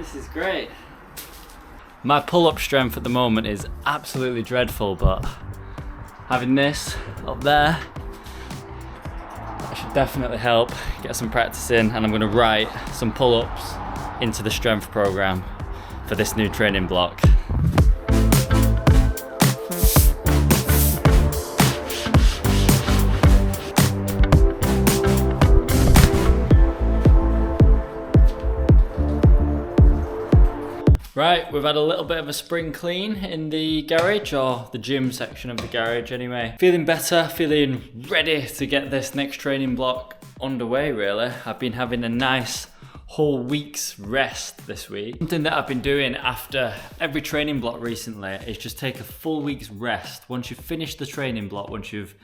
This is great. My pull-up strength at the moment is absolutely dreadful, but having this up there, that should definitely help get some practice in, and I'm going to write some pull-ups into the strength program for this new training block. Right, we've had a little bit of a spring clean in the garage, or the gym section of the garage anyway. Feeling better, feeling ready to get this next training block underway really. I've been having a nice whole week's rest this week. Something that I've been doing after every training block recently is just take a full week's rest. Once you've finished the training block, once you've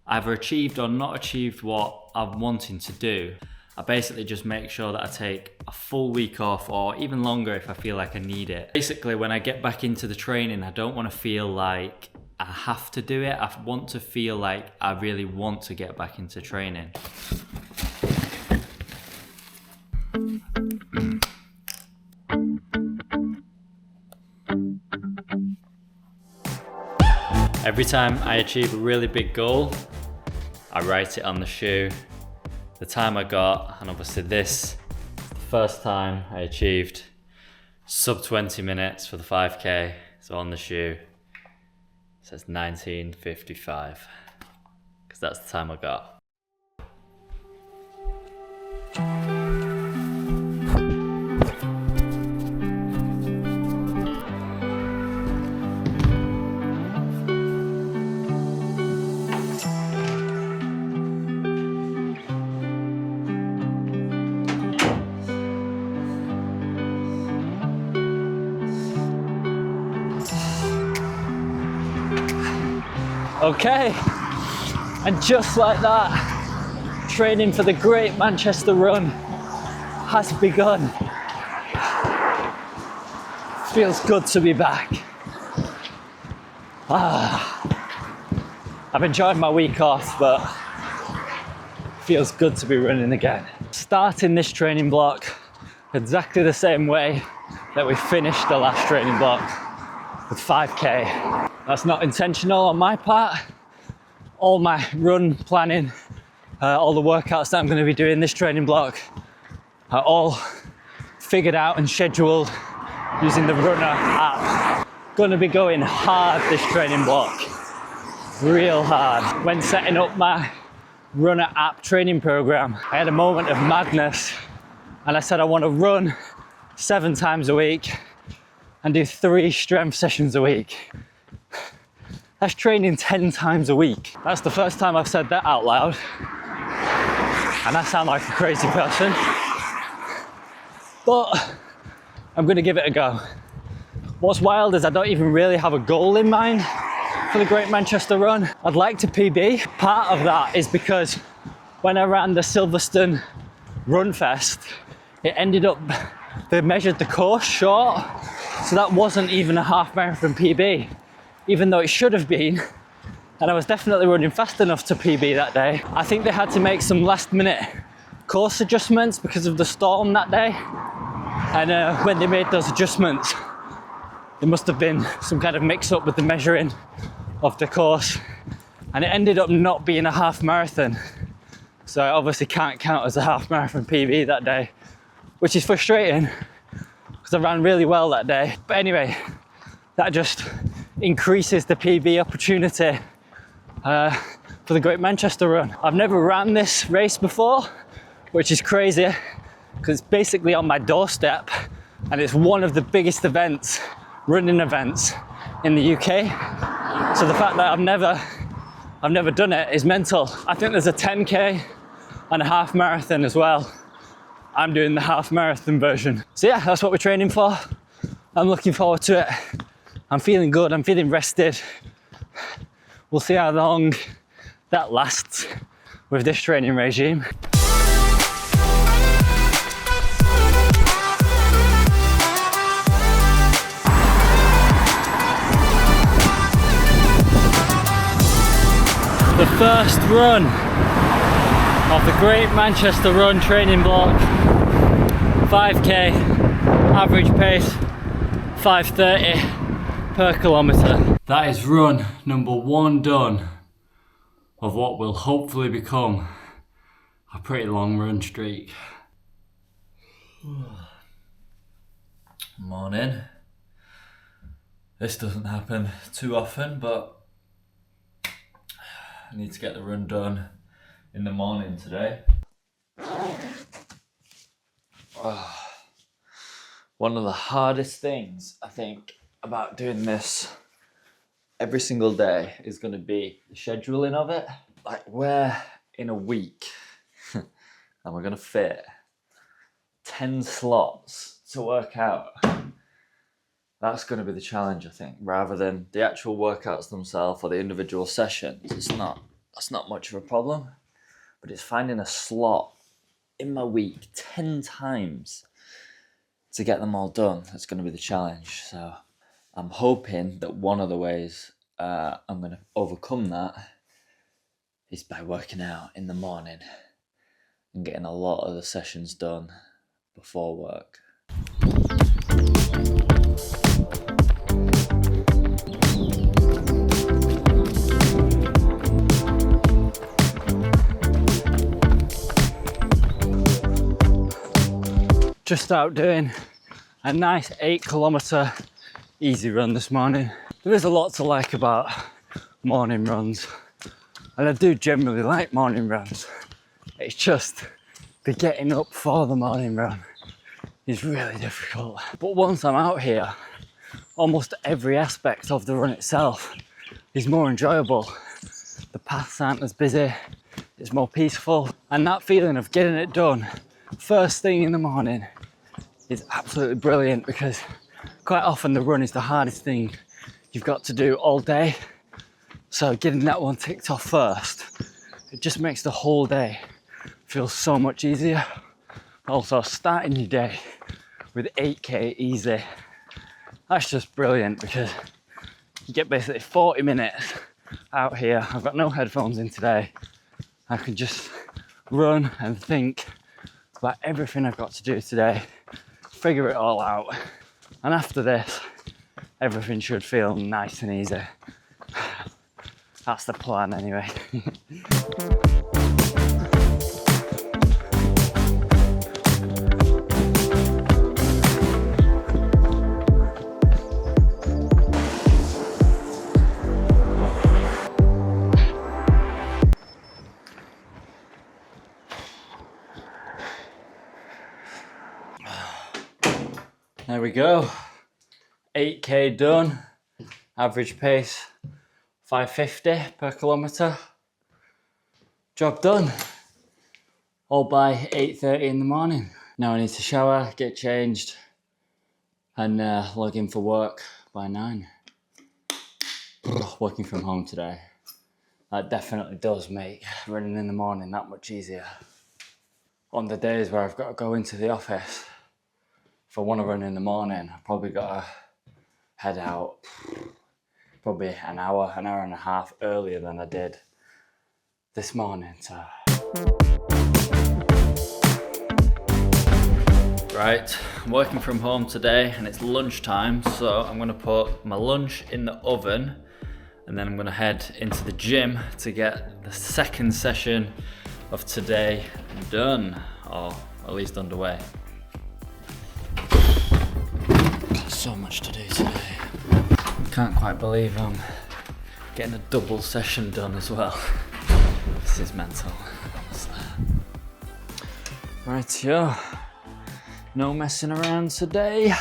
either achieved or not achieved what I'm wanting to do, I basically just make sure that I take a full week off, or even longer if I feel like I need it. Basically, when I get back into the training, I don't want to feel like I have to do it. I want to feel like I really want to get back into training. Every time I achieve a really big goal, I write it on the shoe, the time I got, and obviously this is the first time I achieved sub 20 minutes for the 5K. So on the shoe it says 19:55, because that's the time I got. Okay, and just like that, training for the Great Manchester Run has begun. Feels good to be back. I've enjoyed my week off, but feels good to be running again. Starting this training block exactly the same way that we finished the last training block, with 5K. That's not intentional on my part. All my run planning, all the workouts that I'm going to be doing this training block are all figured out and scheduled using the Runner app. Going to be going hard this training block, real hard. When setting up my Runner app training program, I had a moment of madness, and I said I want to run 7 times a week and do 3 strength sessions a week. That's training 10 times a week. That's the first time I've said that out loud, and I sound like a crazy person, but I'm gonna give it a go. What's wild is I don't even really have a goal in mind for the Great Manchester Run. I'd like to PB. Part of that is because when I ran the Silverstone Run Fest, it ended up, they measured the course short, so that wasn't even a half marathon PB. Even though it should have been, and I was definitely running fast enough to PB that day. I think they had to make some last minute course adjustments because of the storm that day. And when they made those adjustments, there must have been some kind of mix up with the measuring of the course. And it ended up not being a half marathon. So I obviously can't count as a half marathon PB that day, which is frustrating because I ran really well that day. But anyway, that just increases the PB opportunity for the Great Manchester Run. I've never ran this race before, which is crazy because it's basically on my doorstep, and it's one of the biggest events, running events in the UK. So the fact that I've never done it is mental. I think there's a 10K and a half marathon as well. I'm doing the half marathon version. So yeah, that's what we're training for. I'm looking forward to it. I'm feeling good, I'm feeling rested. We'll see how long that lasts with this training regime. The first run of the Great Manchester Run training block, 5K. Average pace 5:30 per kilometre. That is run number 1 done of what will hopefully become a pretty long run streak. Morning. This doesn't happen too often, but I need to get the run done in the morning today. One of the hardest things I think about doing this every single day is going to be the scheduling of it. Like, where in a week am I going to fit 10 slots to work out? That's going to be the challenge, I think, rather than the actual workouts themselves or the individual sessions. That's not much of a problem, but it's finding a slot in my week 10 times to get them all done. That's going to be the challenge. So I'm hoping that one of the ways I'm going to overcome that is by working out in the morning and getting a lot of the sessions done before work. Just out doing a nice 8 kilometre easy run this morning. There is a lot to like about morning runs, and I do generally like morning runs. It's just the getting up for the morning run is really difficult. But once I'm out here, almost every aspect of the run itself is more enjoyable. The paths aren't as busy, it's more peaceful, and that feeling of getting it done first thing in the morning is absolutely brilliant, because quite often the run is the hardest thing you've got to do all day. So getting that one ticked off first, it just makes the whole day feel so much easier. Also, starting your day with 8k easy, that's just brilliant, because you get basically 40 minutes out here. I've got no headphones in today. I can just run and think about everything I've got to do today, figure it all out, and after this everything should feel nice and easy. That's the plan anyway. There we go, 8k done, average pace 5:50 per kilometre. Job done, all by 8:30 in the morning. Now I need to shower, get changed, and log in for work by 9. Working from home today, that definitely does make running in the morning that much easier. On the days where I've got to go into the office, if I want to run in the morning, I've probably got to head out probably an hour and a half earlier than I did this morning. So. Right, I'm working from home today and it's lunchtime, so I'm going to put my lunch in the oven and then I'm going to head into the gym to get the second session of today done, or at least underway. So much to do today. Can't quite believe I'm getting a double session done as well. This is mental, honestly. Rightio, no messing around today.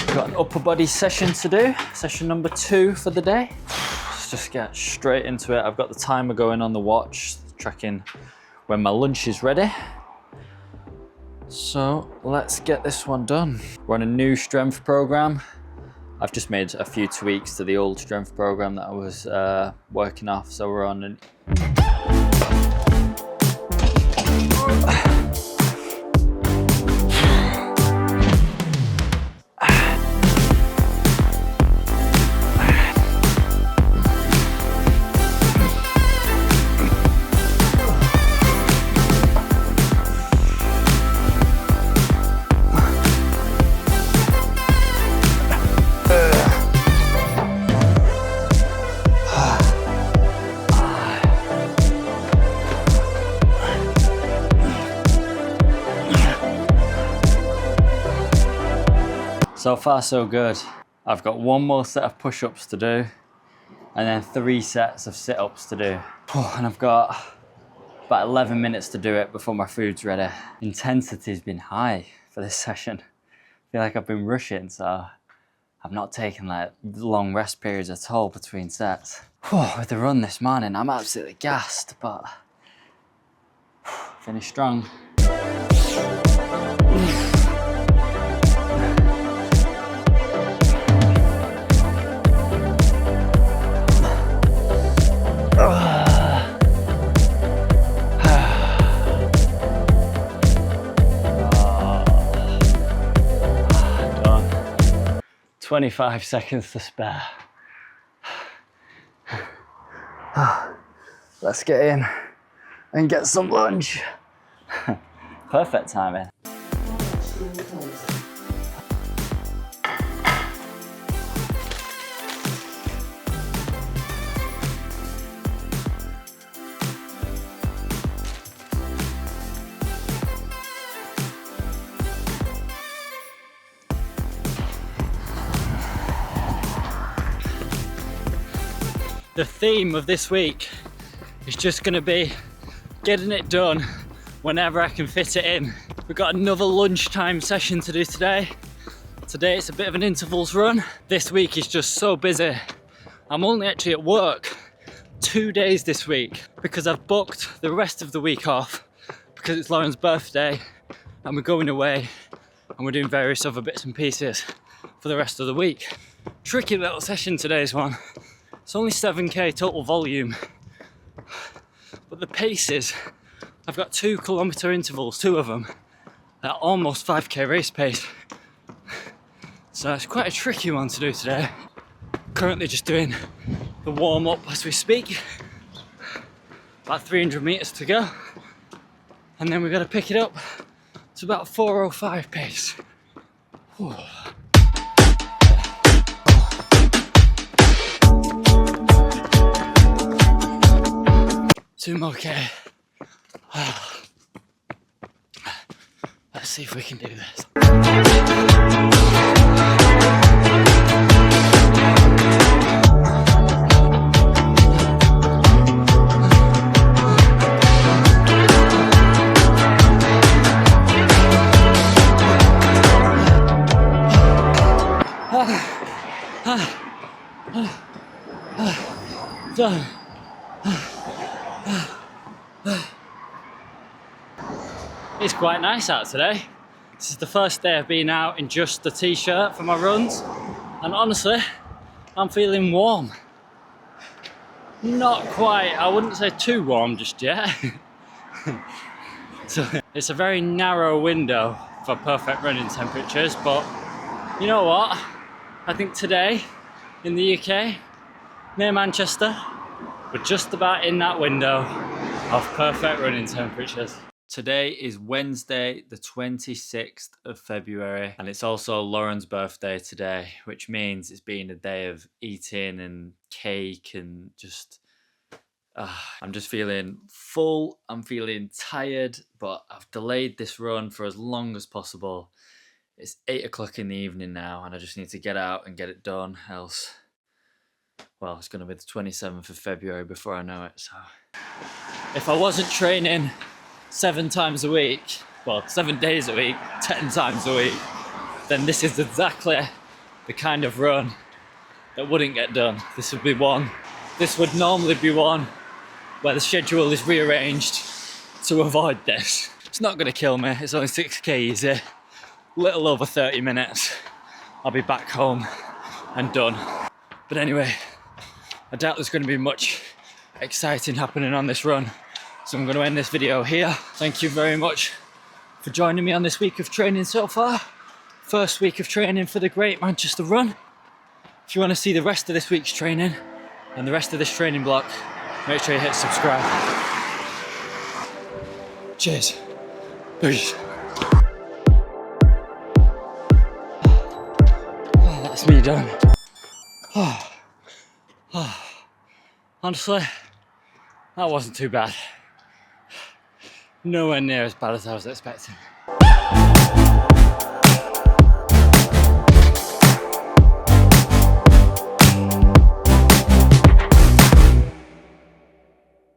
Got an upper body session to do, session number 2 for the day. Let's just get straight into it. I've got the timer going on the watch, tracking when my lunch is ready. So let's get this one done. We're on a new strength program. I've just made a few tweaks to the old strength program that I was working off. So we're on an So far so good. I've got one more set of push-ups to do and then 3 sets of sit-ups to do. And I've got about 11 minutes to do it before my food's ready. Intensity's been high for this session. I feel like I've been rushing, so I've not taken like long rest periods at all between sets. With the run this morning, I'm absolutely gassed, but finish strong. Done. 25 seconds to spare. Let's get in and get some lunch. Perfect timing. The theme of this week is just going to be getting it done whenever I can fit it in. We've got another lunchtime session to do today. Today it's a bit of an intervals run. This week is just so busy. I'm only actually at work 2 days this week because I've booked the rest of the week off because it's Lauren's birthday and we're going away and we're doing various other bits and pieces for the rest of the week. Tricky little session today's one. It's only 7k total volume, but the paces, I've got 2 kilometre intervals, 2 of them, at almost 5k race pace. So it's quite a tricky one to do today. Currently just doing the warm up as we speak. About 300 metres to go. And then we've got to pick it up to about 4:05 pace. Whew. 2 more K. Let's see if we can do this. Done. It's quite nice out today. This is the first day I've been out in just the t-shirt for my runs, and honestly, I'm feeling warm. Not quite, I wouldn't say too warm just yet. So it's a very narrow window for perfect running temperatures, but you know what? I think today in the UK, near Manchester, we're just about in that window of perfect running temperatures. Today is Wednesday, the 26th of February, and it's also Lauren's birthday today, which means it's been a day of eating and cake and just, I'm just feeling full, I'm feeling tired, but I've delayed this run for as long as possible. It's 8 o'clock in the evening now, and I just need to get out and get it done, else, well, it's going to be the 27th of February before I know it, so. If I wasn't training 7 times a week, well, 7 days a week, 10 times a week, then this is exactly the kind of run that wouldn't get done. This would normally be one where the schedule is rearranged to avoid this. It's not going to kill me, it's only 6k easy, little over 30 minutes. I'll be back home and done. But anyway, I doubt there's going to be much exciting happening on this run. So I'm going to end this video here. Thank you very much for joining me on this week of training so far. First week of training for the Great Manchester Run. If you want to see the rest of this week's training and the rest of this training block, make sure you hit subscribe. Cheers. Peace. Oh, that's me done. Honestly, that wasn't too bad. Nowhere near as bad as I was expecting.